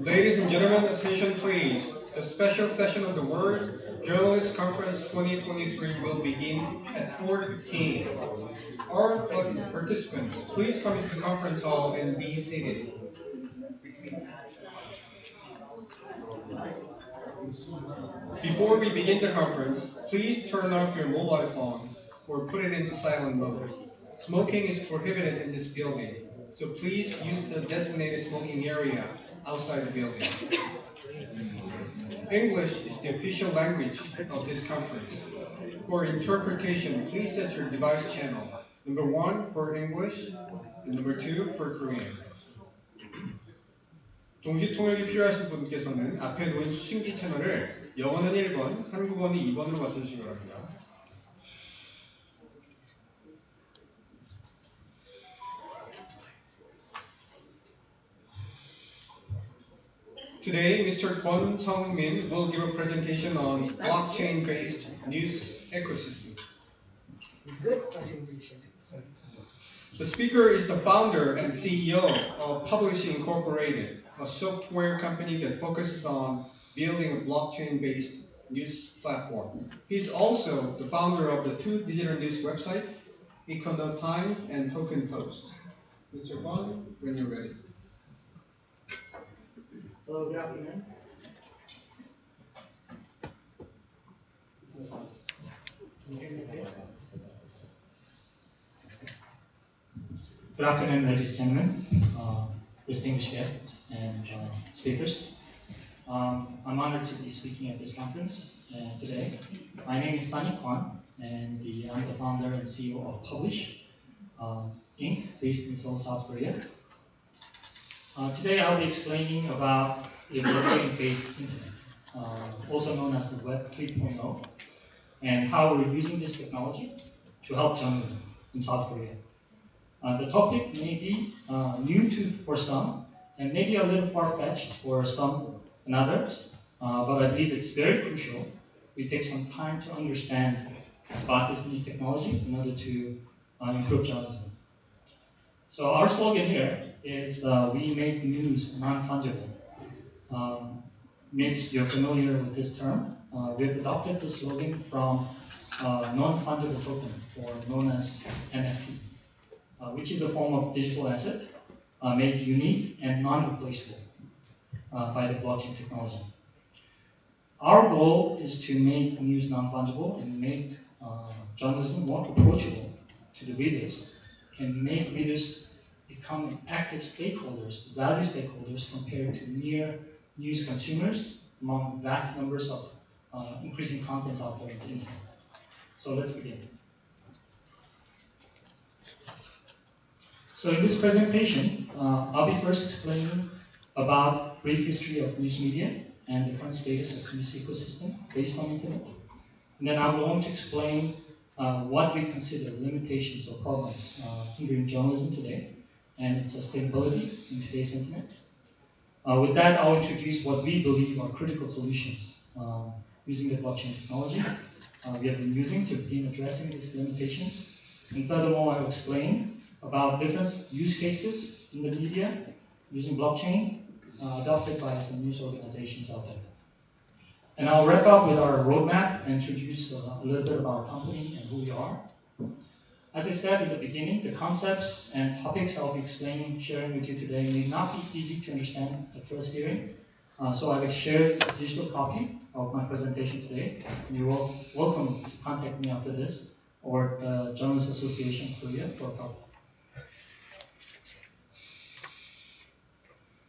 Ladies and gentlemen, attention please. The special session of the World Journalist Conference 2023 will begin at 4:15. All participants, please come into the conference hall and be seated. Before we begin the conference, please turn off your mobile phone or put it into silent mode. Smoking is prohibited in this building, so please use the designated smoking area outside the building. English is the official language of this conference. For interpretation, please set your device channel. Number 1 for English, and number 2 for Korean. 동시 통역이 필요하신 분께서는 앞에 놓인 수신기 채널을 영어는 1번, 한국어는 2번으로 맞춰주시기 바랍니다. Today, Mr. KWON Sonny will give a presentation on blockchain-based news ecosystem. The speaker is the founder and CEO of Publishing Incorporated, a software company that focuses on building a blockchain-based news platform. He's also the founder of the 2 digital news websites, Econo Times and Token Post. Mr. KWON, when you're ready. Hello, good afternoon. Can you hear me okay? Good afternoon, ladies and gentlemen, distinguished guests and speakers. I'm honored to be speaking at this conference today. My name is Sonny KWON, and I'm the founder and CEO of Publish Inc., based in Seoul, South Korea. Today I'll be explaining about the blockchain-based internet, also known as the Web 3.0, and how we're using this technology to help journalism in South Korea. The topic may be new for some, and maybe a little far-fetched for some and others, but I believe it's very crucial we take some time to understand about this new technology in order to improve journalism. So our slogan here is we make news non-fungible. Maybe you're familiar with this term. We've adopted this slogan from non-fungible token, or known as NFT, which is a form of digital asset made unique and non-replaceable by the blockchain technology. Our goal is to make news non-fungible and make journalism more approachable to the readers, and make readers become active stakeholders, value stakeholders, compared to mere news consumers among vast numbers of increasing contents out there on the internet. So let's begin. So in this presentation, I'll be first explaining about brief history of news media and the current status of news ecosystem based on internet. And then I'll go on to explain what we consider limitations or problems hindering journalism today and its sustainability in today's internet. With that, I'll introduce what we believe are critical solutions using the blockchain technology we have been using to begin addressing these limitations. And furthermore, I'll explain about different use cases in the media using blockchain adopted by some news organizations out there. And I'll wrap up with our roadmap and introduce a little bit about our company and who we are. As I said in the beginning, the concepts and topics I'll be explaining, sharing with you today may not be easy to understand at first hearing. So I've shared a digital copy of my presentation today. And you're welcome to contact me after this or the Journalists Association of Korea for a copy.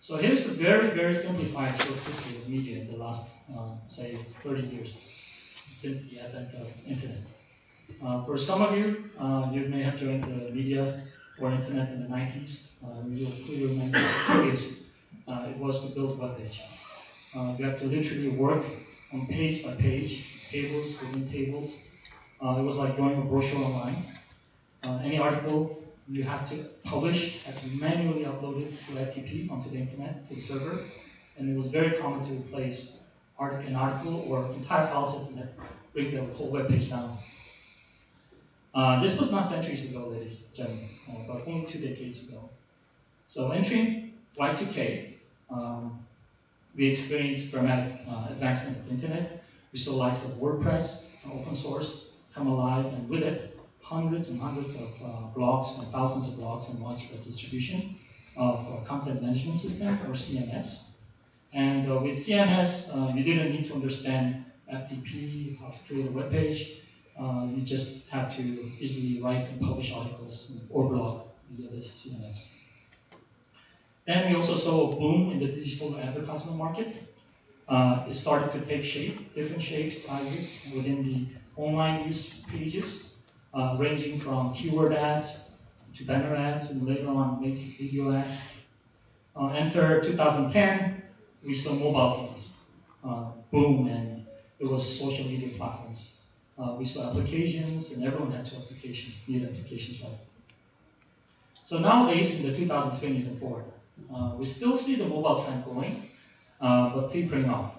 So here's a very, very simplified short history of media in the last, say, 30 years since the advent of internet. For some of you, you may have joined the media or internet in the 90s. You'll clearly remember how curious it was to build a web page. You have to literally work on page by page, tables within tables. It was like drawing a brochure online. Any article you have to publish had to manually upload it through FTP onto the internet, to the server. And it was very common to replace an article or entire file system that bring the whole web page down. This was not centuries ago, ladies and gentlemen, but only 2 decades ago. So entering Y2K, we experienced dramatic advancement of the internet. We saw the likes of WordPress, open source, come alive, and with it, hundreds and hundreds of blogs and thousands of blogs and widespread distribution of content management system, or CMS. And with CMS, you didn't need to understand FTP, how to create a web page. You just have to easily write and publish articles or blog via this CMS. Then we also saw a boom in the digital advertisement market. It started to take shape, different shapes, sizes within the online news pages, ranging from keyword ads to banner ads, and later on native video ads. Enter 2010, we saw mobile phones boom, and it was social media platforms. We saw applications, and everyone had two applications, need applications, right? So nowadays, in the 2020s and forward, we still see the mobile trend going, but tapering off.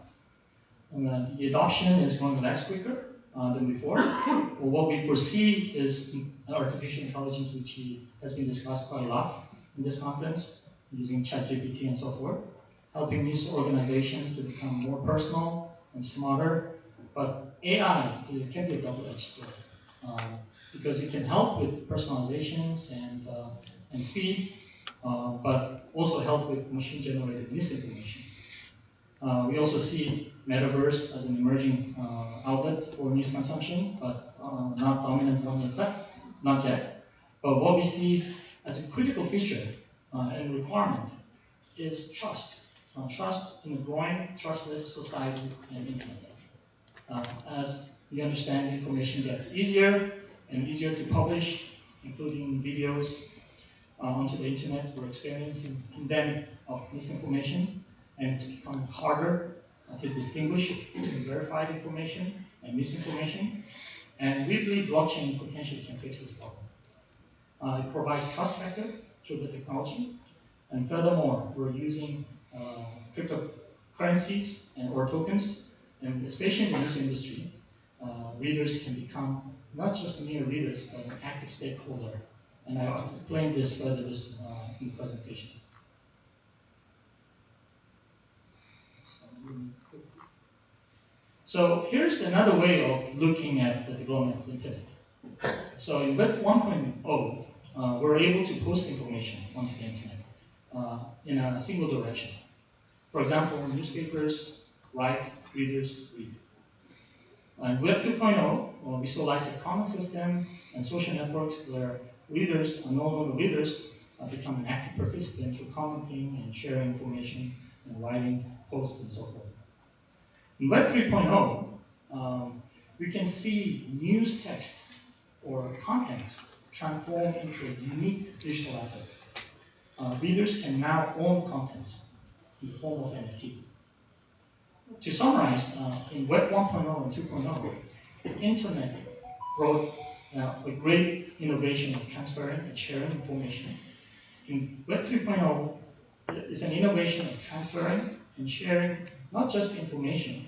And the adoption is going less quicker than before. Well, what we foresee is artificial intelligence, which has been discussed quite a lot in this conference, using ChatGPT and so forth, helping news organizations to become more personal and smarter. But AI, it can be a double-edged sword, because it can help with personalizations and speed, but also help with machine-generated misinformation. We also see metaverse as an emerging outlet for news consumption, but not dominant one yet, not yet. But what we see as a critical feature and requirement is trust. trust in a growing trustless society and internet. As we understand, information gets easier and easier to publish, including videos onto the internet. We're experiencing a pandemic of misinformation, and it's becoming harder to distinguish between verified information and misinformation. And we believe blockchain potentially can fix this problem. It provides trust factor through the technology, and furthermore, we're using cryptocurrencies or tokens, and especially in the news industry, readers can become not just mere readers, but an active stakeholder. And I'll explain this further in the presentation. So here's another way of looking at the development of the internet. So in Web 1.0, we're able to post information onto the internet in a single direction. For example, newspapers write, readers read. And Web 2.0 visualizes a common system and social networks where readers are no longer readers, become an active participant through commenting and sharing information and writing posts and so forth. In Web 3.0, we can see news text or contents transform into a unique digital asset. Readers can now own contents in the form of NFT. To summarize, in Web 1.0 and 2.0, the internet brought a great innovation of transferring and sharing information. In Web 3.0, it's an innovation of transferring and sharing not just information,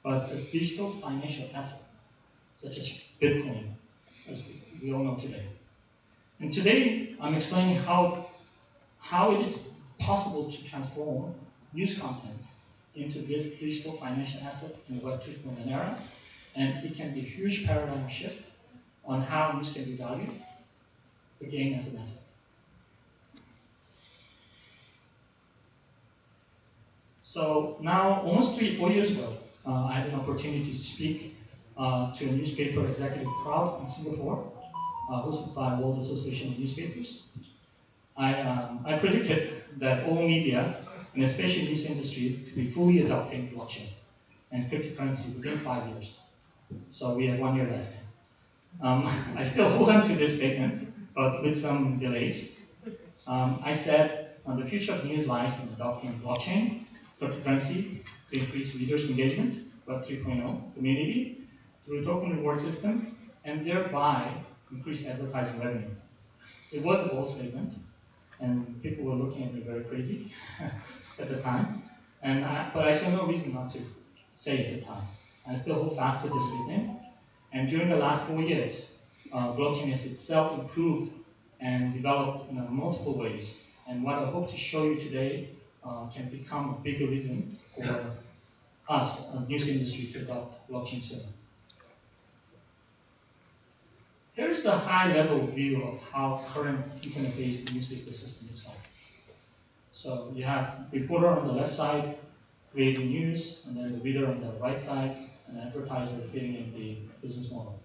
but a digital financial asset, such as Bitcoin, as we all know today. And today, I'm explaining how it is possible to transform news content into this digital financial asset in the Web 2.0 era, and it can be a huge paradigm shift on how news can be valued, again as an asset. So now, almost 3-4 years ago, I had an opportunity to speak to a newspaper executive crowd in Singapore, hosted by World Association of Newspapers. I predicted that all media, and especially news industry, to be fully adopting blockchain and cryptocurrency within 5 years. So we have 1 year left. I still hold on to this statement, but with some delays. I said the future of news lies in adopting blockchain, cryptocurrency to increase readers' engagement, Web 3.0 community, through a token reward system, and thereby increase advertising revenue. It was a bold statement, and people were looking at me very crazy at the time. But I saw no reason not to say it at the time. I still hold fast with this statement. And during the last 4 years, blockchain has itself improved and developed in multiple ways. And what I hope to show you today can become a bigger reason for us, as news industry, to adopt blockchain sooner. Here's the high-level view of how current internet-based news ecosystem looks like. So you have reporter on the left side creating news, and then the reader on the right side, and the advertiser fitting in the business model.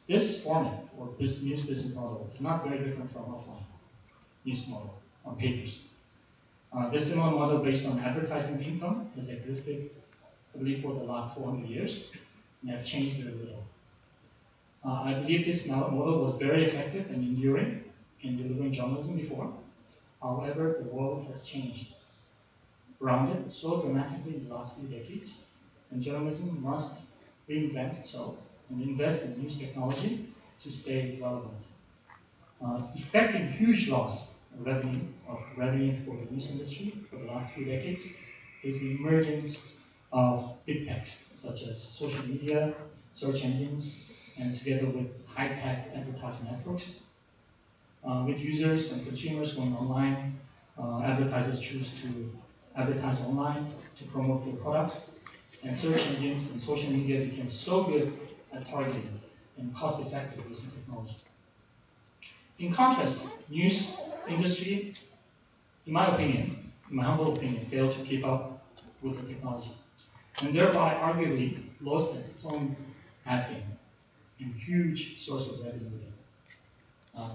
This format, or this news business model, is not very different from offline news model on papers. This similar model based on advertising income has existed, I believe, for the last 400 years, and have changed very little. I believe this model was very effective and enduring in delivering journalism before. However, the world has changed around it so dramatically in the last few decades, and journalism must reinvent itself and invest in news technology to stay relevant. Effecting huge loss of revenue for the news industry for the last few decades is the emergence of big techs such as social media, search engines, and together with high-tech advertising networks. With users and consumers going online, advertisers choose to advertise online to promote their products, and search engines and social media became so good at targeting and cost-effective using technology. In contrast, news industry, in my opinion, in my humble opinion, failed to keep up with the technology, and thereby arguably lost its own ad game and huge source of revenue,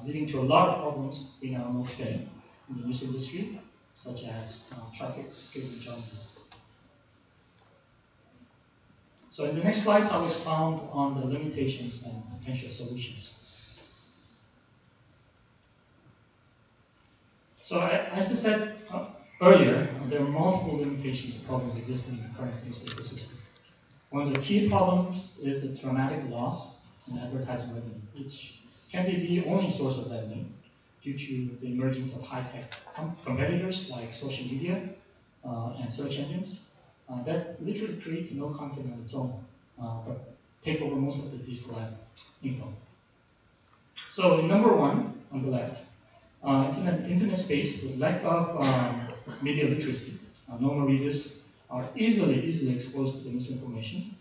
leading to a lot of problems we now know today in the news industry, such as traffic-driven journalism. So in the next slides, I will expound on the limitations and potential solutions. So as I said earlier, there are multiple limitations and problems existing in the current news ecosystem. One of the key problems is the dramatic loss in advertising revenue, which can be the only source of revenue due to the emergence of high-tech competitors like social media and search engines that literally creates no content on its own, but take over most of the digital ad income. So number one on the left, internet space with lack of media literacy. Normal readers are easily exposed to misinformation.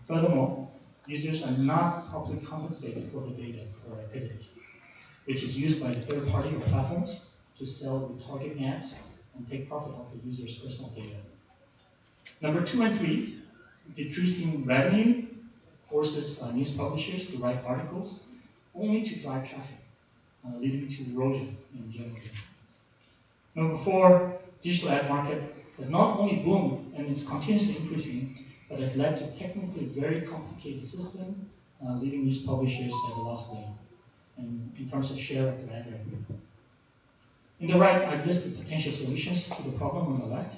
Furthermore, users are not properly compensated for the data or activities, which is used by third party or platforms to sell retargeting ads and take profit off the user's personal data. Number two and three, decreasing revenue forces news publishers to write articles only to drive traffic, leading to erosion in journalism. Number four, digital ad market has not only boomed and is continuously increasing, but has led to technically very complicated system, leaving news publishers at a loss lead in terms of share of the ad revenue. In the right, I've listed potential solutions to the problem on the left.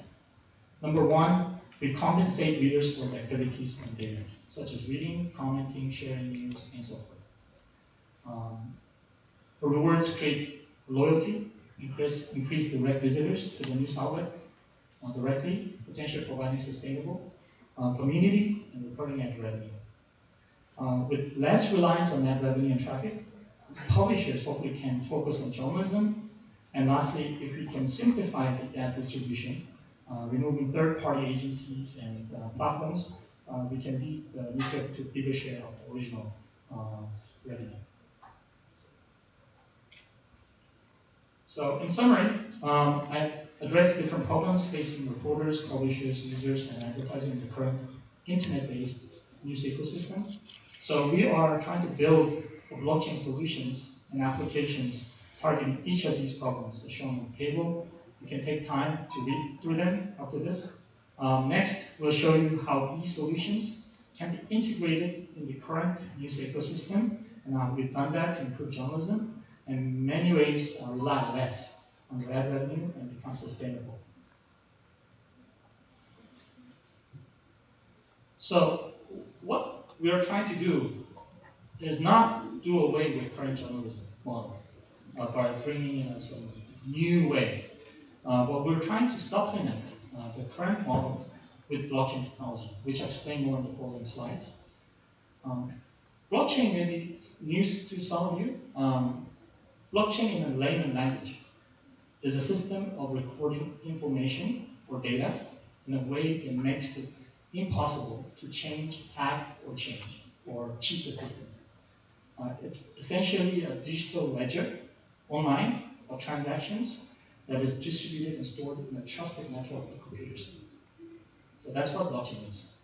Number one, we compensate readers for the activities and data, such as reading, commenting, sharing news, and so forth. The rewards create loyalty, increase direct visitors to the news outlet directly, potentially providing sustainable community and recurring ad revenue. With less reliance on ad revenue and traffic, publishers hopefully can focus on journalism. And lastly, if we can simplify the ad distribution, removing third-party agencies and platforms, we can lead the newspaper to a bigger share of the original revenue. So in summary, I addressed different problems facing reporters, publishers, users, and advertising in the current internet-based news ecosystem. So we are trying to build blockchain solutions and applications targeting each of these problems as shown on the table. You can take time to read through them after this. Next, we'll show you how these solutions can be integrated in the current news ecosystem, and how we've done that to improve journalism, and in many ways rely less on the ad revenue and become sustainable. So what we are trying to do is not do away with current journalism model by bringing in some new way. But we're trying to supplement the current model with blockchain technology, which I'll explain more in the following slides. Blockchain may be news to some of you. Blockchain in a layman language is a system of recording information or data in a way that makes it impossible to change, hack, or change, or cheat the system. It's essentially a digital ledger online of transactions that is distributed and stored in a trusted network of computers. So that's what blockchain is.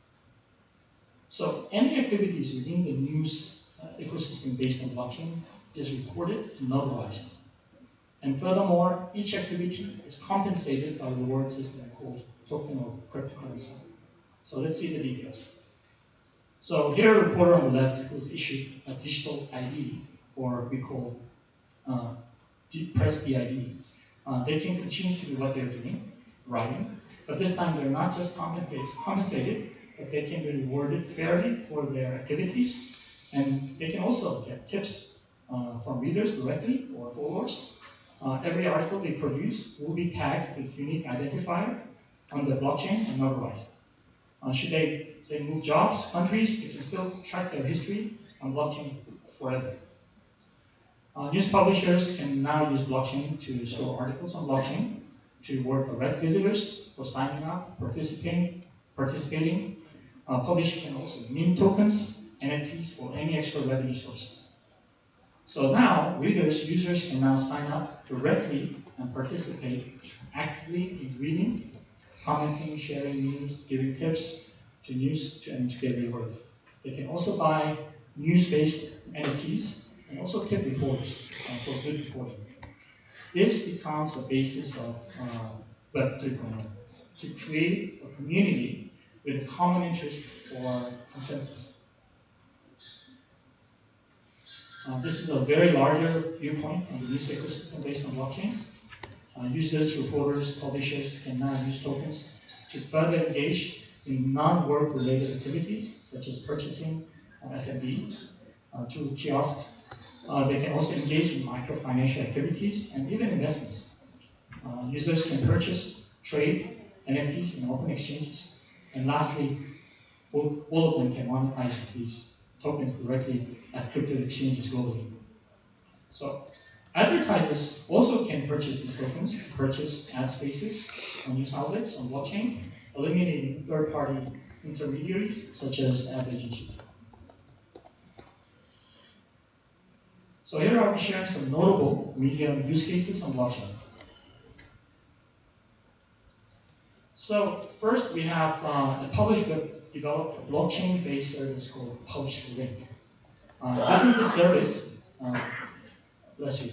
So any activities within the news ecosystem based on blockchain is recorded and notarized. And furthermore, each activity is compensated by a reward system called token or cryptocurrency. So let's see the details. So here, a reporter on the left was issued a digital ID, or we call press DID. They can continue to do what they're doing, writing, but this time they're not just compensated, but they can be rewarded fairly for their activities, and they can also get tips from readers directly or followers. Every article they produce will be tagged with unique identifier on the blockchain and notarized. Should they, say, move jobs, countries, they can still track their history on blockchain forever. News publishers can now use blockchain to store articles on blockchain, to reward direct visitors for signing up, participating. Publishers can also mint tokens, NFTs, or any extra revenue source. So now, readers, users can now sign up directly and participate actively in reading, commenting, sharing news, giving tips to news, and to get rewards. They can also buy news-based NFTs and also tip reporters for good reporting. This becomes a basis of Web 3.0, to create a community with a common interest for consensus. This is a very larger viewpoint on the news ecosystem based on blockchain. Users, reporters, publishers can now use tokens to further engage in non-work related activities, such as purchasing F&B through kiosks. They can also engage in micro-financial activities and even investments. Users can purchase, trade NFTs in open exchanges. And lastly, all of them can monetize these tokens directly at crypto exchanges globally. So advertisers also can purchase these tokens to purchase ad spaces on news outlets on blockchain, eliminating third-party intermediaries such as ad agencies. So here I'll be sharing some notable media use cases on blockchain. So first we have a published web developed a blockchain-based service called Publish the Link. Using this service, bless you,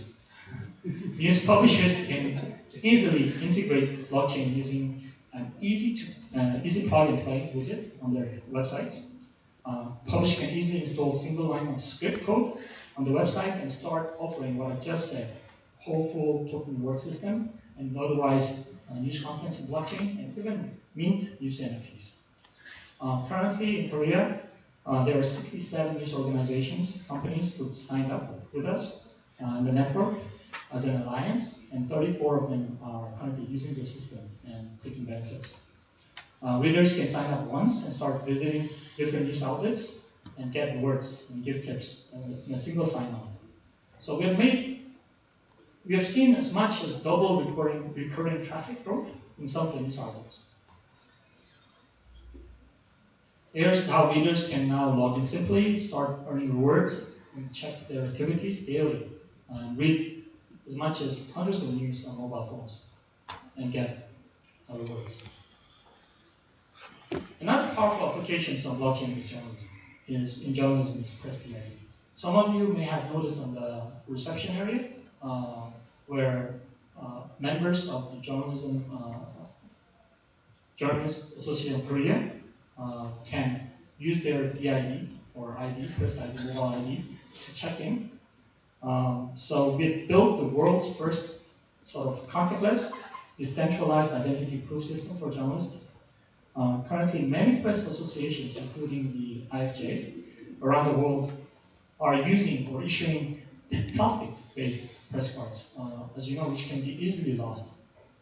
news publishers can easily integrate blockchain using an easy plug and play widget on their websites. Publishers can easily install a single line of script code on the website and start offering what I just said, whole full token reward system and notarize news contents in blockchain and even mint news NFTs. Currently in Korea, there are 67 news organizations, companies who signed up with us in the network as an alliance, and 34 of them are currently using the system and taking benefits. Readers can sign up once and start visiting different news outlets and get rewards and gift tips in a single sign-on. So we have seen as much as double recurring traffic growth in some of the news outlets. Here's how readers can now log in simply, start earning rewards, and check their activities daily, and read as much as hundreds of news on mobile phones, and get rewards. Another powerful application of blockchain in journalism is press delay. Some of you may have noticed on the reception area where members of the Journalists Association of Korea can use their DID or ID, press ID, mobile ID, to check in. So we've built the world's first sort of contactless, decentralized identity proof system for journalists. Currently, many press associations, including the IFJ, around the world, are using or issuing plastic-based press cards, as you know, which can be easily lost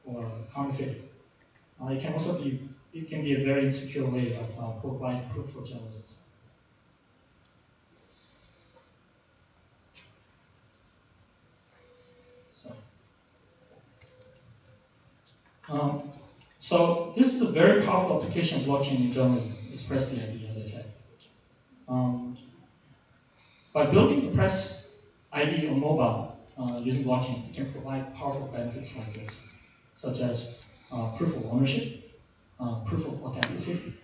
or counterfeited. It can be a very insecure way of providing proof for journalists. So this is a very powerful application of blockchain in journalism. It's press ID, as I said. By building the press ID on mobile using blockchain, you can provide powerful benefits like this, such as proof of ownership, proof of authenticity,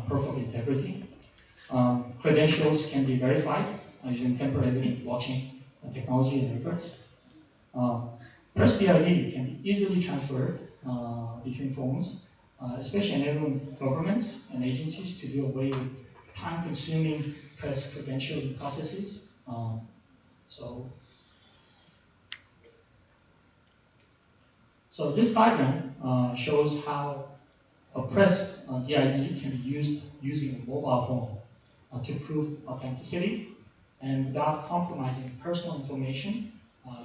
proof of integrity. Credentials can be verified using temporary blockchain technology and records. Press DID can be easily transferred between phones, especially enabling governments and agencies to do away with time-consuming press credentialing processes. So this diagram shows how a press DID can be used using a mobile phone to prove authenticity and without compromising personal information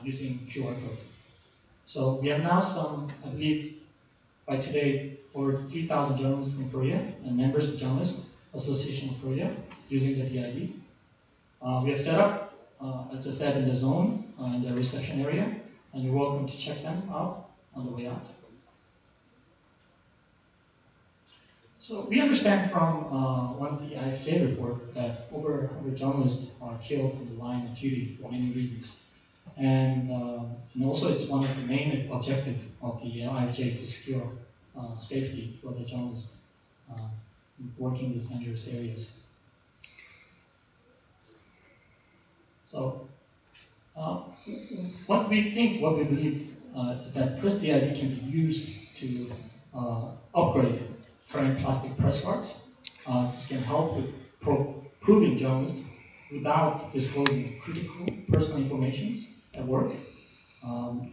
using QR code. So we have now I believe, by today, over 3,000 journalists in Korea and members of Journalists Association of Korea using the DID. We have set up, as I said, in the zone, in the reception area, and you're welcome to check them out on the way out. So we understand from one of the IFJ report that over 100 journalists are killed on the line of duty for many reasons. And also it's one of the main objectives of the IFJ to secure safety for the journalists working in these dangerous areas. So what we believe is that press DID can be used to upgrade current plastic press cards. This can help with proving journalists without disclosing critical personal information at work,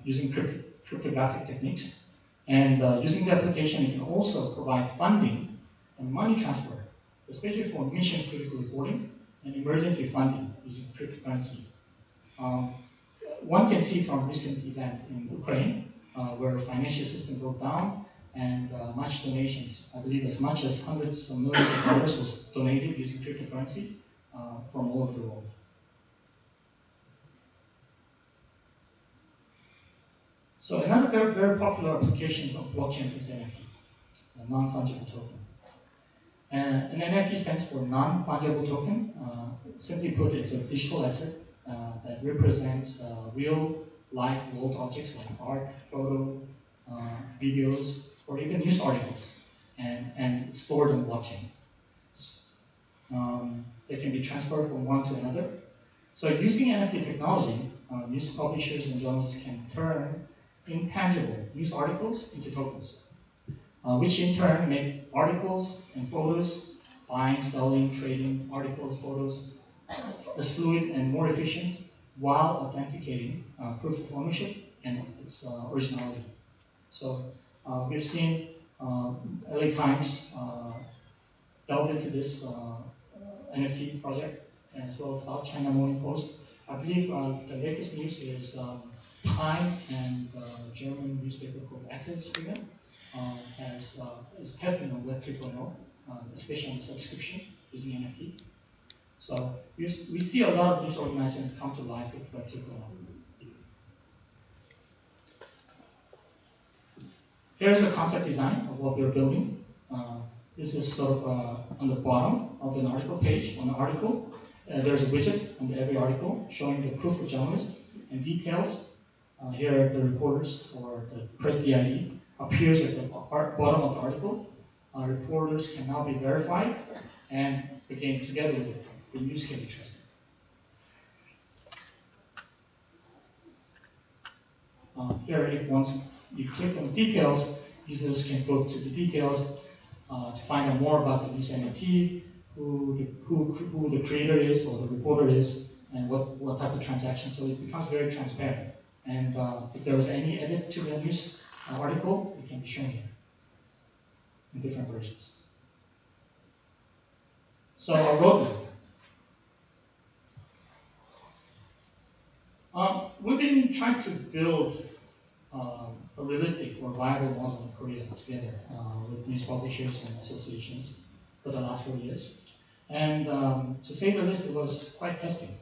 using cryptographic techniques. And using the application, it can also provide funding and money transfer, especially for mission critical reporting and emergency funding using cryptocurrency. Um, One can see from recent event in Ukraine, where financial system broke down and much donations, I believe as much as hundreds of millions of dollars was donated using cryptocurrency from all over the world. So another very popular application of blockchain is NFT, a non-fungible token. An NFT stands for non-fungible token. Simply put, it's a digital asset that represents real life world objects like art, photo, videos, or even news articles, and it's stored on blockchain. They can be transferred from one to another. So using NFT technology, news publishers and journalists can turn intangible news articles into tokens, which in turn make articles and photos, buying, selling, trading articles, photos, as fluid and more efficient while authenticating proof of ownership and its originality. So we've seen LA Times delve into this NFT project, as well as South China Morning Post. I believe the latest news is Time and German newspaper called Axel is testing on Web 3.0, especially on subscription using NFT. So we see a lot of news organizations come to life with Web 3.0. Here's a concept design of what we're building. This is sort of on the bottom of an article page. On the article, there's a widget under every article showing the proof of journalist and details. Here are the reporters or the press DID appears at the bottom of the article. Reporters can now be verified, and again, together with it, the news can be trusted. Here, if once you click on details, users can go to the details to find out more about the news NFT, who the creator is or the reporter is, and what type of transaction. So it becomes very transparent. And if there was any edit to the news article, it can be shown here in different versions. So our roadmap. We've been trying to build a realistic or viable model in Korea together with news publishers and associations for the last 4 years. And to say the least, it was quite testing.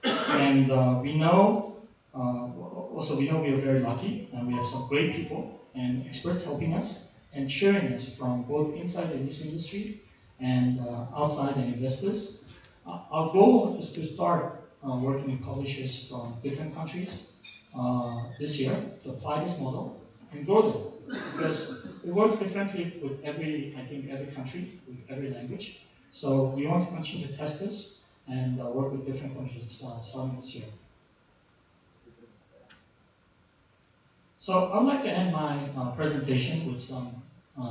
We know, also we know we are very lucky, and we have some great people and experts helping us and cheering us from both inside the news industry and outside and investors. Our goal is to start working with publishers from different countries this year to apply this model and grow them, because it works differently with every country, with every language. So we want to continue to test this and work with different countries starting this year. So I'd like to end my presentation with some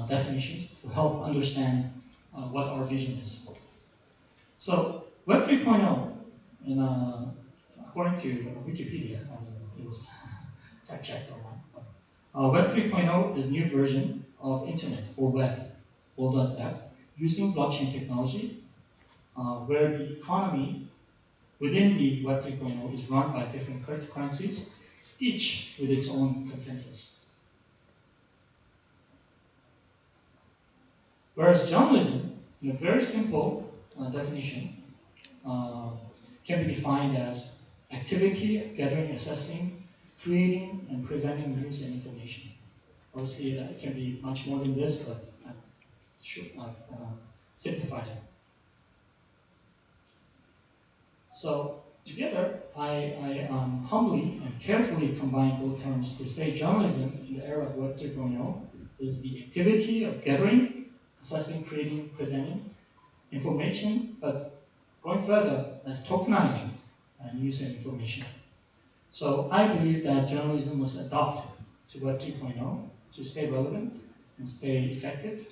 definitions to help understand what our vision is. So Web 3.0, according to Wikipedia, it was fact-checked online. Web 3.0 is a new version of internet or web, World Wide Web, using blockchain technology, where the economy within the Web 3.0 is run by different cryptocurrencies, each with its own consensus. Whereas journalism, in a very simple definition, can be defined as activity of gathering, assessing, creating, and presenting news and information. Obviously, it can be much more than this, but I've simplified it. So together, I humbly and carefully combine both terms to say journalism in the era of Web 3.0 is the activity of gathering, assessing, creating, presenting information, but going further as tokenizing news and information. So I believe that journalism must adopt to Web 3.0 to stay relevant and stay effective.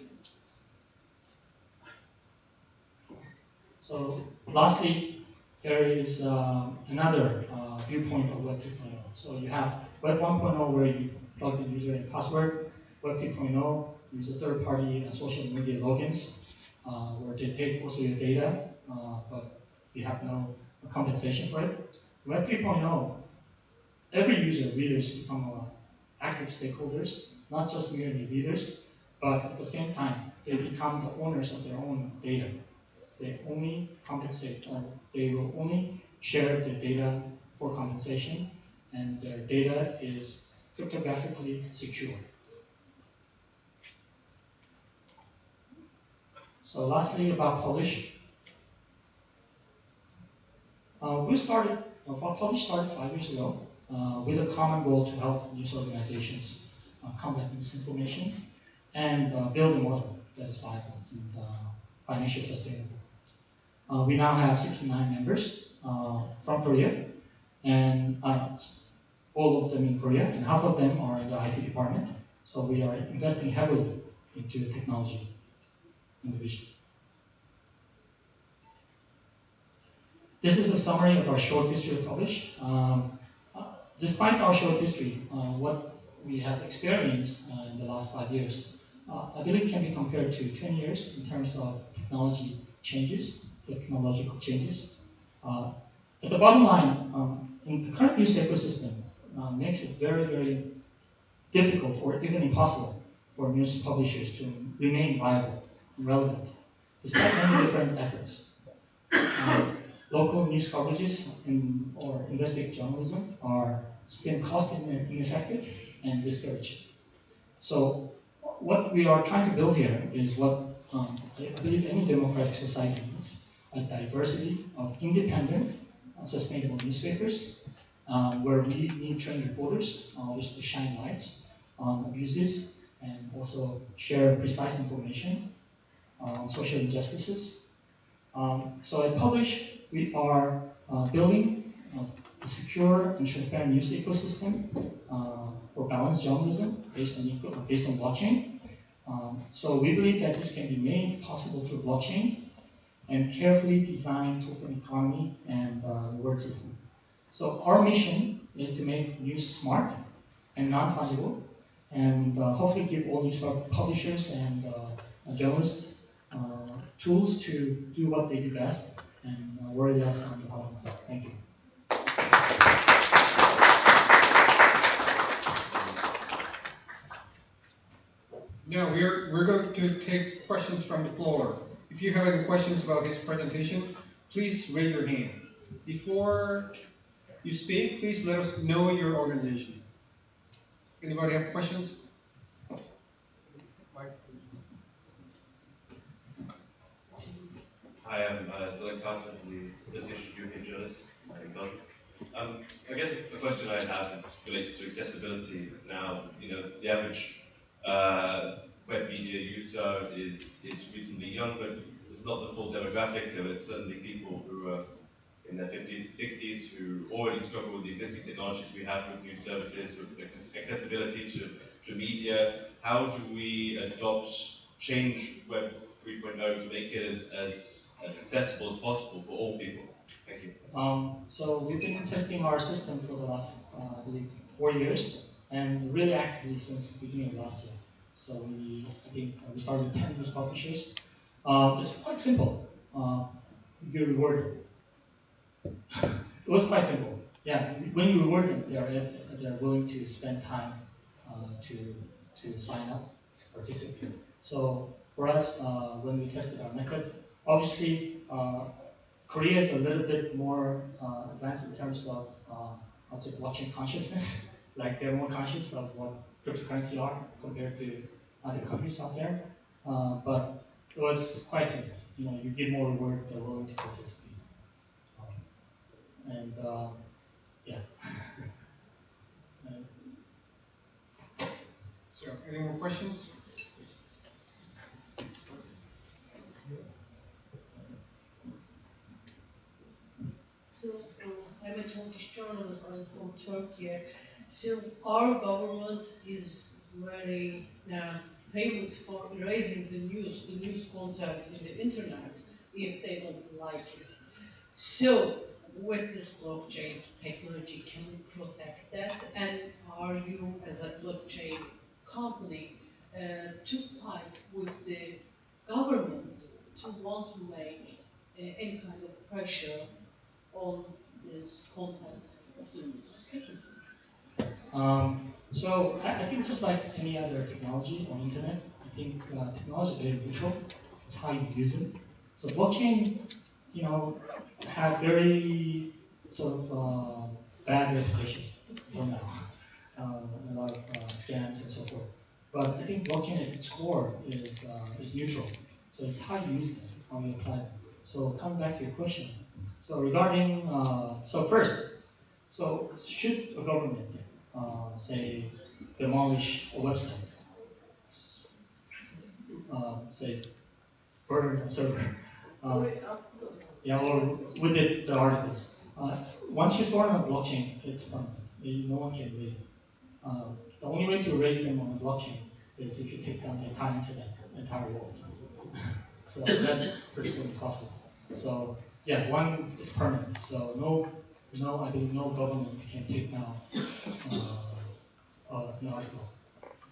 So lastly, there is another viewpoint of Web 2.0. So you have Web 1.0 where you plug the user and password. Web 2.0 use a third-party social media logins where they take also your data, but you have no compensation for it. Web 3.0, every user, readers become active stakeholders, not just merely readers, but at the same time, they become the owners of their own data. They only compensate, they will only share the data for compensation, and their data is cryptographically secure. So lastly, about Polish. Polish started 5 years ago with a common goal to help news organizations combat misinformation and build a model that is viable and financially sustainable. We now have 69 members from Korea, and all of them in Korea, and half of them are in the IT department. So we are investing heavily into technology in the vision. This is a summary of our short history of Publish. Despite our short history, what we have experienced in the last 5 years, I believe can be compared to 20 years in terms of technology changes, technological changes. At the bottom line, in the current news ecosystem makes it very, very difficult or even impossible for news publishers to remain viable and relevant, despite many different efforts. Local news coverages or investigative journalism are still cost ineffective and discouraged. So what we are trying to build here is what I believe any democratic society needs, a diversity of independent, sustainable newspapers, where we need trained reporters just to shine lights on abuses and also share precise information on social injustices. So at Publish, we are building a secure and transparent news ecosystem for balanced journalism based on blockchain. So we believe that this can be made possible through blockchain and carefully designed token economy and reward system. So our mission is to make news smart and non-fungible, and hopefully give all news publishers and journalists tools to do what they do best and worry less on the bottom line. Thank you. Now we're going to take questions from the floor. If you have any questions about his presentation, please raise your hand. Before you speak, please let us know your organization. Anybody have questions? Hi, I'm Dylan Carter from the Association of European Journalists in Belgium. I guess the question I have is related to accessibility. Now, the average web media user is reasonably young, but it's not the full demographic. There are certainly people who are in their 50s and 60s who already struggle with the existing technologies we have with news services, with accessibility to media. How do we change Web 3.0 to make it as accessible as possible for all people? Thank you. So we've been testing our system for the last, I believe, 4 years, and really actively since the beginning of last year. So I think we started with 10 news publishers. It's quite simple. You reward. It was quite simple. Yeah, when you reward them, they're willing to spend time to sign up, to participate. So for us, when we tested our method, obviously Korea is a little bit more advanced in terms of I'd say blockchain consciousness. Like they're more conscious of what cryptocurrency are compared to other countries out there. But it was quite simple. You give more reward, they're willing to participate. And yeah. So, any more questions? So I'm a Turkish journalist. I'm from Turkey. So our government is very famous for erasing the news content in the internet if they don't like it. So with this blockchain technology, can we protect that? And are you, as a blockchain company, to fight with the government to want to make any kind of pressure on this content of the news? Thank you. I think just like any other technology on internet, I think technology is very neutral. It's how you use it. So blockchain, you know, have very sort of bad reputation until now. A lot of scams and so forth. But I think blockchain at its core is neutral. So it's how you use them, how you apply them. So coming back to your question. So regarding so first, so should a government, say, demolish a website, say, burn a server, uh, yeah, or with it, the articles. Once you store on a blockchain, it's permanent. No one can erase it. The only way to erase them on a blockchain is if you take down the entire internet, the entire world. So that's pretty impossible. So yeah, one is permanent. So I believe no government can take down an article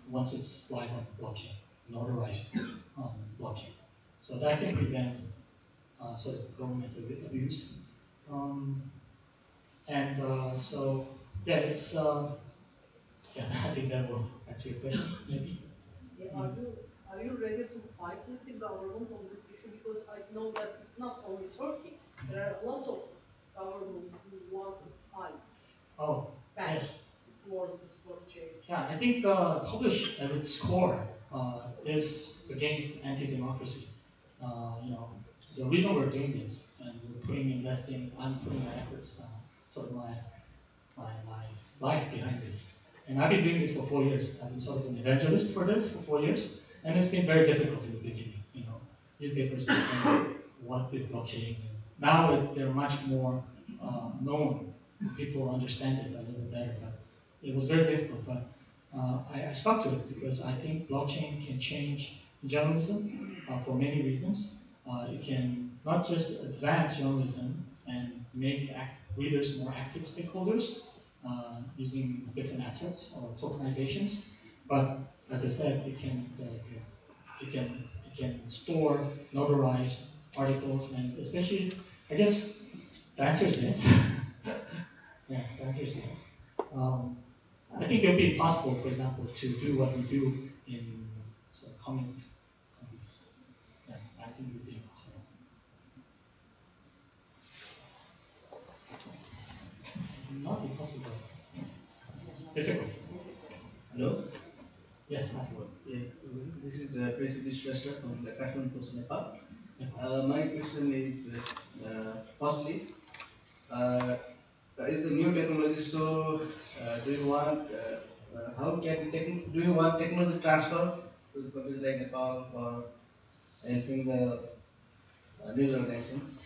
once it's live on blockchain, notarized on blockchain. So that can prevent sort of government abuse. Um, and so yeah, it's yeah, I think that will answer your question, maybe. Yeah, are you ready to fight with the government on this issue? Because I know that it's not only Turkey. There are a lot of governments who want to fight Oh, back yes. towards this blockchain. Yeah, I think publish at its core is against anti-democracy. The reason we're doing this and I'm putting my efforts, sort of my life behind this. And I've been doing this for 4 years. I've been sort of an evangelist for this for 4 years, and it's been very difficult in the beginning. Newspapers explain what is blockchain. Now they're much more known. People understand it a little bit better, but it was very difficult. But I stuck to it because I think blockchain can change journalism for many reasons. It can not just advance journalism and make readers more active stakeholders using different assets or tokenizations, but as I said, it can store notarized articles and especially, I guess, the answer is yes. Yeah, the answer is yes. I think it would be impossible, for example, to do what we do in communist countries. Yeah, I think it would be impossible. Not impossible, difficult. Hello. Yes, I Yeah, this is President Shrestha from the KWON Sonny Nepal. yeah. My question is, firstly, uh, is the new technology so? Do you want how can do you want technology transfer to the countries like Nepal for helping the news organizations?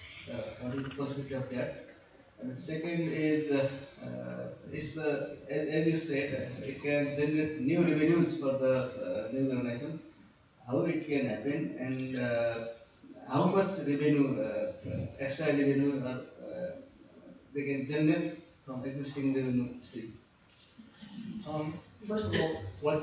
What is the possibility of that? And the second is as you said, it can generate new revenues for the news organization. How it can happen and how much revenue, extra revenue, they can generate from existing revenue stream. First of all,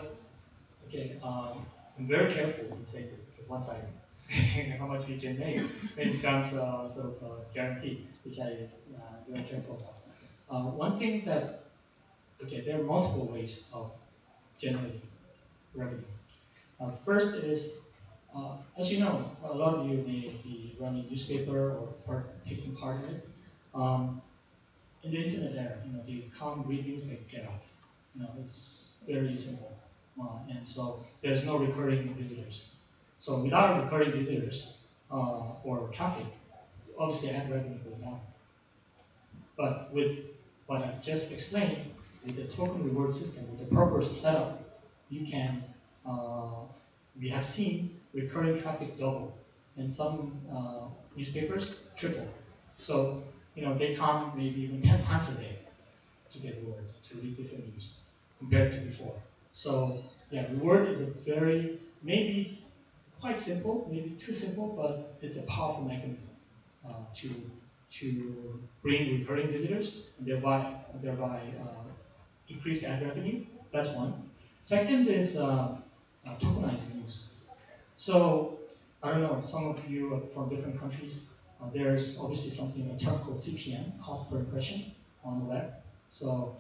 okay, I'm very careful in saying this because once I say how much we can make, it becomes sort of a guarantee, which I'm very careful about. One thing okay, there are multiple ways of generating revenue. First is, as you know, a lot of you may be running newspaper or taking part in it. In the internet era, the common reviews that you get out, it's very simple. And so there's no recurring visitors. So without recurring visitors or traffic, obviously ad revenue goes down. But with what I just explained, with the token reward system, with the proper setup, you can, we have seen recurring traffic double, and some newspapers triple. So, they come maybe even 10 times a day. to get word, to read different news compared to before. So yeah, reward is a very, maybe quite simple, maybe too simple, but it's a powerful mechanism to bring recurring visitors and thereby increase ad revenue. That's one. Second is tokenizing news. So I don't know, some of you are from different countries. There's obviously something, a term called CPM, cost per impression, on the web. So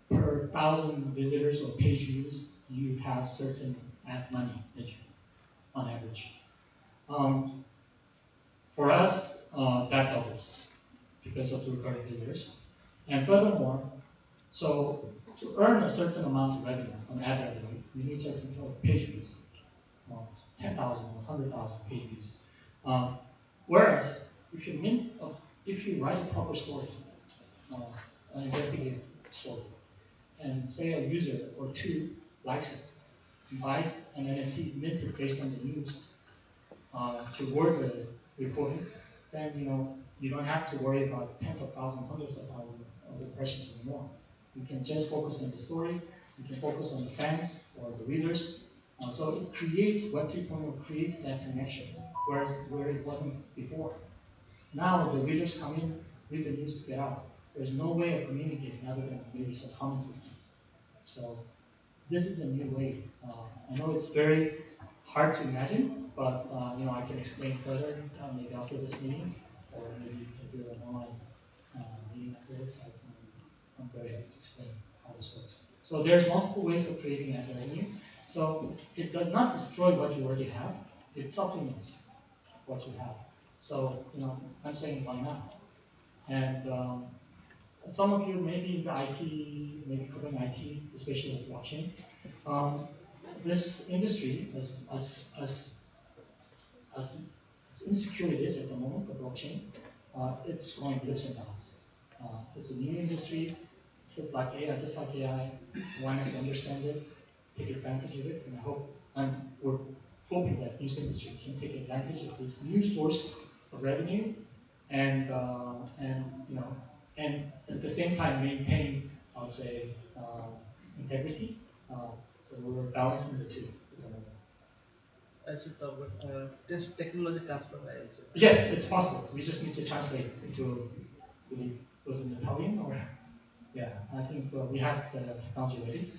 per thousand visitors or page views, you have certain ad money that you, on average. For us, that doubles because of the recurring visitors. And furthermore, so to earn a certain amount of revenue on ad revenue, you need certain page views, 10,000 or 100,000 page views. Whereas if you write a proper story, an investigative story, and say a user or two likes it, buys an NFT minted based on the news to word the reporting, then you don't have to worry about tens of thousands, hundreds of thousands of impressions anymore. You can just focus on the story. You can focus on the fans or the readers. So it creates Web 3.0 creates that connection, whereas where it wasn't before. Now the readers come in, read the news, get out. There's no way of communicating other than maybe some comment system. So this is a new way. I know it's very hard to imagine, but I can explain further maybe after this meeting, or maybe you can do an online meeting afterwards. I'm very happy to explain how this works. So there's multiple ways of creating ad revenue. So it does not destroy what you already have. It supplements what you have. So I'm saying why not? And some of you maybe in the IT, maybe covering IT, especially with blockchain. This industry, as insecure it is at the moment, the blockchain, it's going lips and bounds. It's a new industry. It's like AI, just like AI. One has to understand it, take advantage of it, and we're hoping that this industry can take advantage of this new source of revenue, and and at the same time maintain, I would say, integrity. So we're balancing the two at the moment. I should talk about this technology transfer. I also. Yes, it's possible. We just need to translate into, was it Italian or? Yeah, I think we have the technology ready,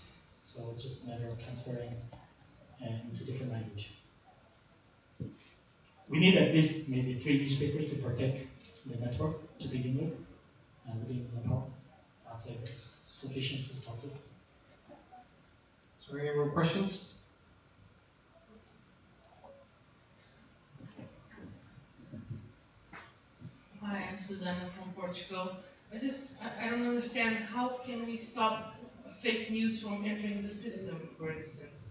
so it's just a matter of transferring into different language. We need at least maybe 3 newspapers to protect the network to begin with, within Nepal. I'd say that's sufficient to start with. So any more questions? Hi, I'm Susanna from Portugal. I don't understand, how can we stop fake news from entering the system, for instance?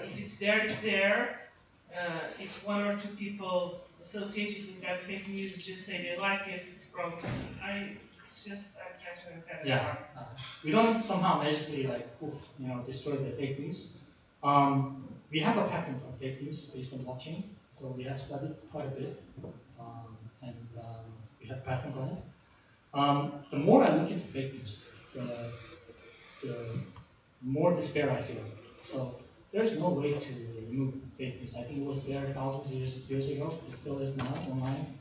If it's there, it's there. If one or two people associated with that fake news just say they like it, I can't understand that Yeah, part. we don't somehow magically destroy the fake news. We have a patent on fake news based on blockchain, so we have studied quite a bit, and we have patent on it. The more I look into fake news, the more despair I feel. So there's no way to remove fake news. I think it was there thousands of years ago. It still is now online.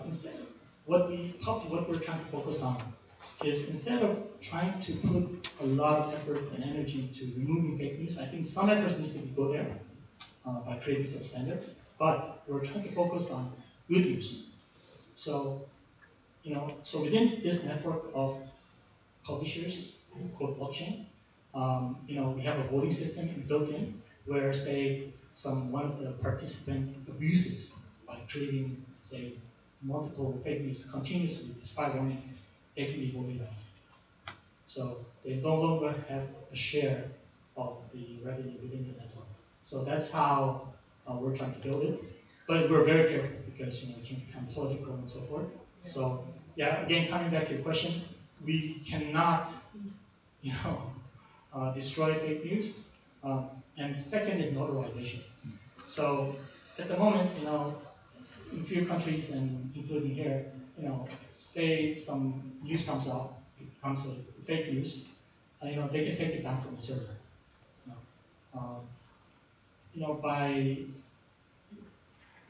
Instead, what we're trying to focus on is, instead of trying to put a lot of effort and energy to removing fake news, I think some effort needs to go there by creating some standard. But we're trying to focus on good news. So so within this network of publishers called blockchain, we have a voting system built in where, say, one of the participant abuses by creating, say, multiple fake news continuously despite warning, they can be voted out. So they no longer have a share of the revenue within the network. So that's how we're trying to build it. But we're very careful because it can become political and so forth. So yeah, again, coming back to your question, we cannot, destroy fake news. And second is notarization. So at the moment, in a few countries and including here, say some news comes out, becomes a fake news, they can take it down from the server. You know, by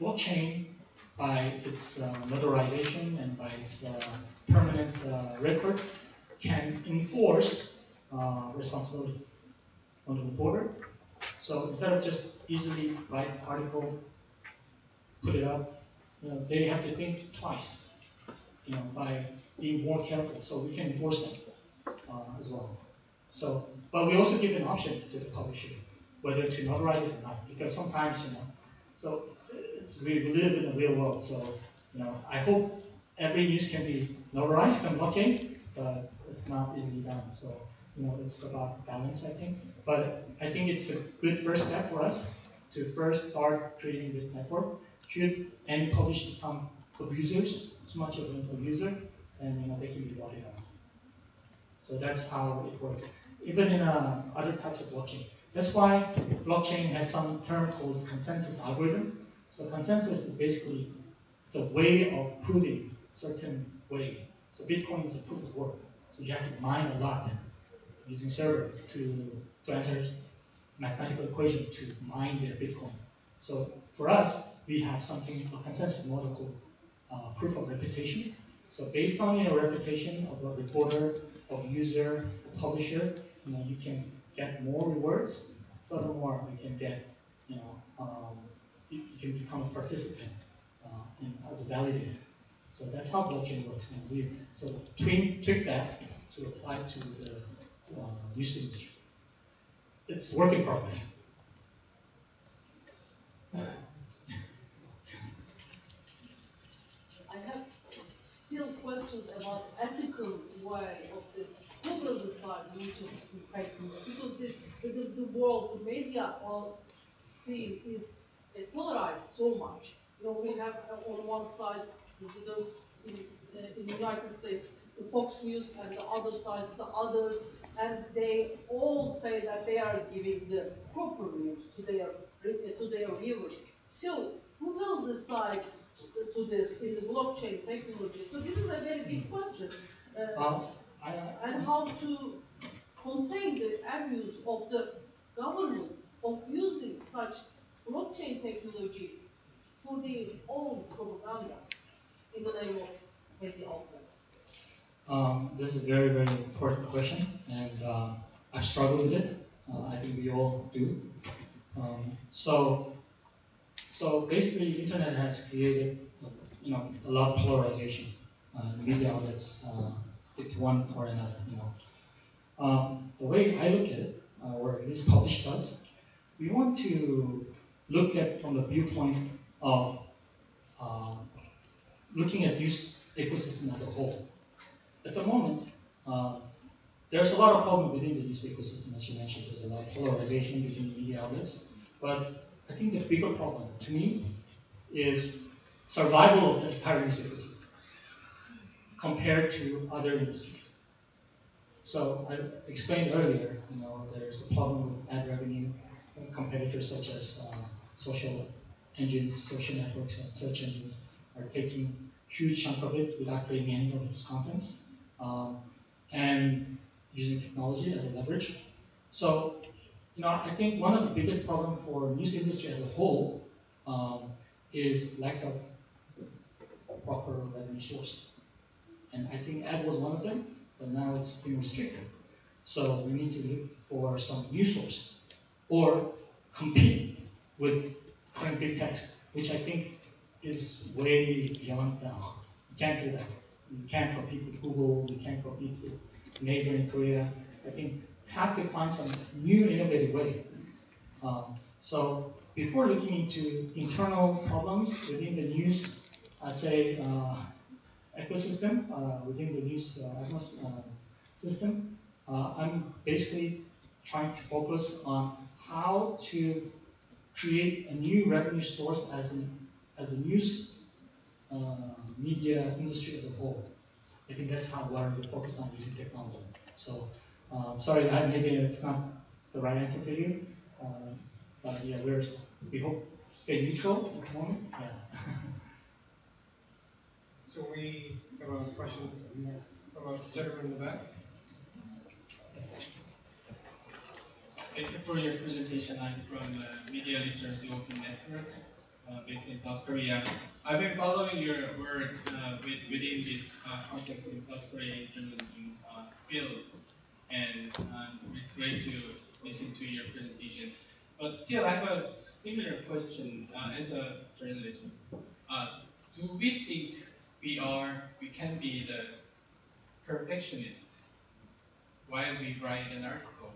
blockchain, by its notarization and by its permanent record, can enforce responsibility on the reporter. So instead of just easily write an article, put it up, they have to think twice, by being more careful. So we can enforce them as well. So, but we also give an option to the publisher whether to notarize it or not, because sometimes, so we live in the real world. So, I hope every news can be notarized on blockchain, but it's not easily done. So, it's about balance, I think. But I think it's a good first step for us to first start creating this network. Should any publisher become abusers, too much of an abuser, and they can be brought in. So that's how it works. Even in other types of blockchain. That's why blockchain has some term called consensus algorithm. So consensus is basically, it's a way of proving certain way. So Bitcoin is a proof of work. So you have to mine a lot using server to answer mathematical equation to mine their Bitcoin. So for us, we have something, a consensus model called proof of reputation. So based on your reputation of a reporter, of user, of publisher, you can get more rewards. Furthermore, you can get, you can become a participant as a validator. So that's how blockchain works. And we so tweak that to apply to the news industry. It's work in progress. I have still questions about ethical way of this. Who will decide which is fake news? Because the world, the media all scene is polarized so much. We have on one side in the United States the Fox News and the other sides the others, and they all say that they are giving the proper news to their viewers. So who will decide to this in the blockchain technology? So this is a very big question. And how to contain the abuse of the government of using such blockchain technology for their own propaganda in the name of media outlet. This is a very, very important question, and I've struggled with it. I think we all do. So basically, the internet has created, a lot of polarization. Media outlets stick to one or another. The way I look at it, or at least publish does, we want to look at from the viewpoint of looking at news ecosystem as a whole. At the moment, there's a lot of problem within the news ecosystem, as you mentioned. There's a lot of polarization between media outlets. But I think the bigger problem, to me, is survival of the entire news ecosystem compared to other industries. So I explained earlier, there's a problem with ad revenue. Competitors such as social engines, social networks, and search engines are taking huge chunk of it without creating any of its contents, and using technology as a leverage. So, I think one of the biggest problem for news industry as a whole is lack of proper revenue source. And I think ad was one of them, but now it's been restricted. So we need to look for some new source or compete with current big text, which I think is way beyond now. You can't do that. You can't compete with Google, you can't compete with Naver in Korea. I think you have to find some new innovative way. So before looking into internal problems within the news, I'd say ecosystem, within the news system, I'm basically trying to focus on how to create a new revenue source as a news media industry as a whole. I think that's how what I'm focused on using technology. So, sorry, maybe it's not the right answer for you, but yeah, we hope to stay neutral at the moment. Yeah. So we have a question. How about the gentleman in the back? Thank you for your presentation. I'm from Media Literacy Open Network, based in South Korea. I've been following your work within this context in South Korean journalism field, and it's great to listen to your presentation. But still, I have a similar question as a journalist. Uh, do we think we can be the perfectionist while we write an article?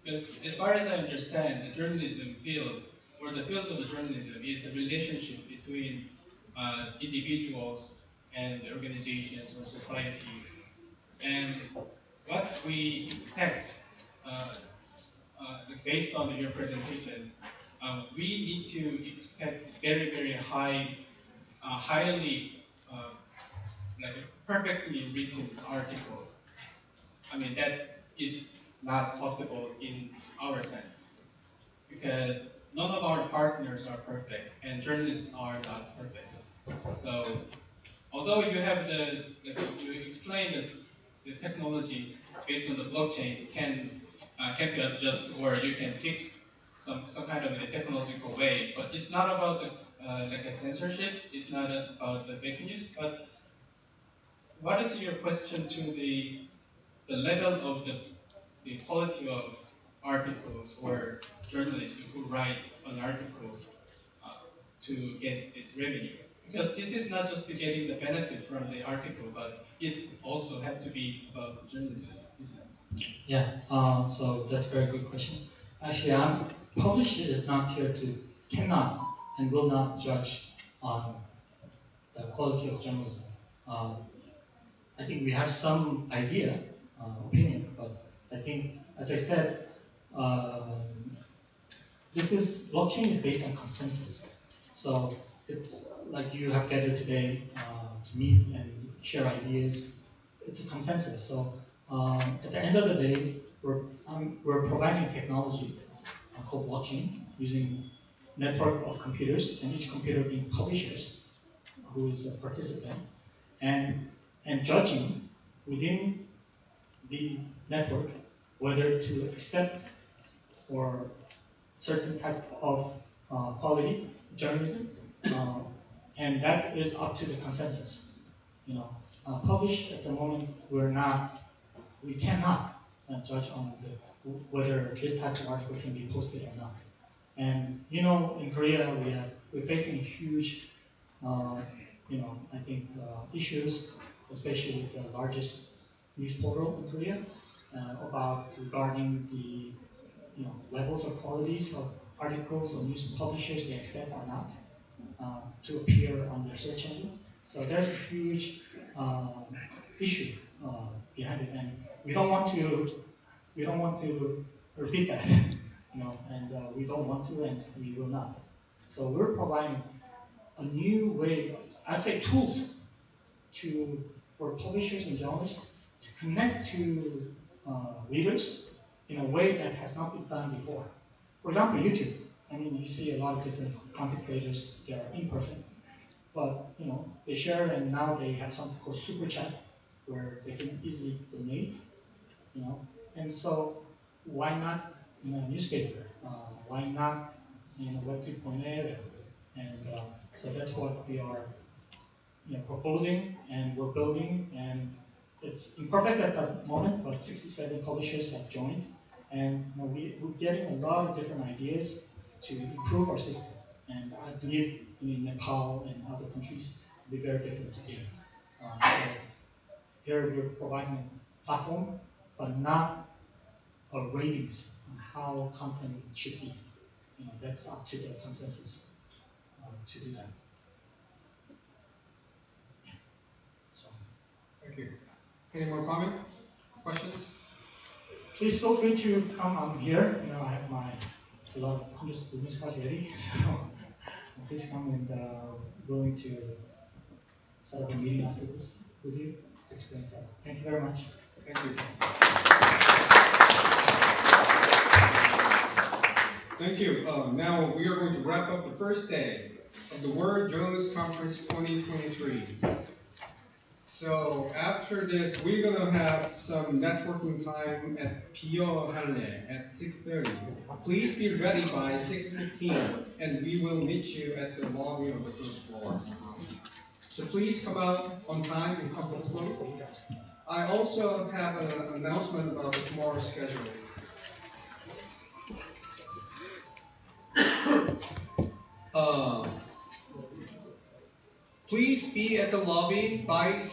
Because as far as I understand, the journalism field, or the field of journalism, is a relationship between individuals and organizations or societies. And what we expect, uh, based on your presentation, we need to expect very, very highly, like a perfectly written article. I mean, that is not possible in our sense, because none of our partners are perfect, and journalists are not perfect. So, although you have you explained that the technology based on the blockchain can be adjusted, or you can fix some kind of a technological way, but it's not about the like a censorship. It's not about the fake news. But what is your question to the level of the quality of articles or journalists who write an article to get this revenue? Because this is not just getting the benefit from the article, but it also has to be about the journalism, isn't it? Yeah, so that's a very good question. Actually, publisher is not here to, cannot and will not judge on the quality of journalism. Um, I think we have some idea, opinion, but I think, as I said, blockchain is based on consensus. So it's like you have gathered today to meet and share ideas. It's a consensus. So at the end of the day, we're providing a technology called blockchain using network of computers, and each computer being publishers, who is a participant, and judging within the network whether to accept or certain type of quality journalism, uh, and that is up to the consensus. You know, published at the moment, we cannot judge on whether this type of article can be posted or not. And in Korea, we're facing huge, uh, I think issues, especially with the largest news portal in Korea, about regarding the levels or qualities of articles or news publishers they accept or not to appear on their search engine. So there's a huge issue behind it, and we don't want to repeat that, and we don't want to, and we will not. So we're providing a new way, I'd say tools for publishers and journalists to connect to readers in a way that has not been done before. For example, YouTube. I mean, you see a lot of different content creators. They are imperfect, but they share, and now they have something called super chat, where they can easily donate. And so why not in a newspaper? Why not in a Web 2.0 area? And so that's what we are proposing, and we're building, and it's imperfect at the moment, but 67 publishers have joined, and we're getting a lot of different ideas to improve our system. And I believe in Nepal and other countries will be very different again. So here we're providing a platform, but not a ratings on how content should be. That's up to the consensus to do that. So. Thank you. Any more comments? Questions? Please feel free to come. I'm here. I have a lot of hundreds of business cards ready. So please come, and willing to set up a meeting after this with you to explain that. Thank you very much. Thank you. Thank you. Now we are going to wrap up the first day of the World Journalist Conference 2023. So after this, we're gonna have some networking time at Pio Hanle at 6:30. Please be ready by 6:15, and we will meet you at the lobby of the first floor. So please come out on time and come close. I also have an announcement about tomorrow's schedule. Uh, please be at the lobby by 7.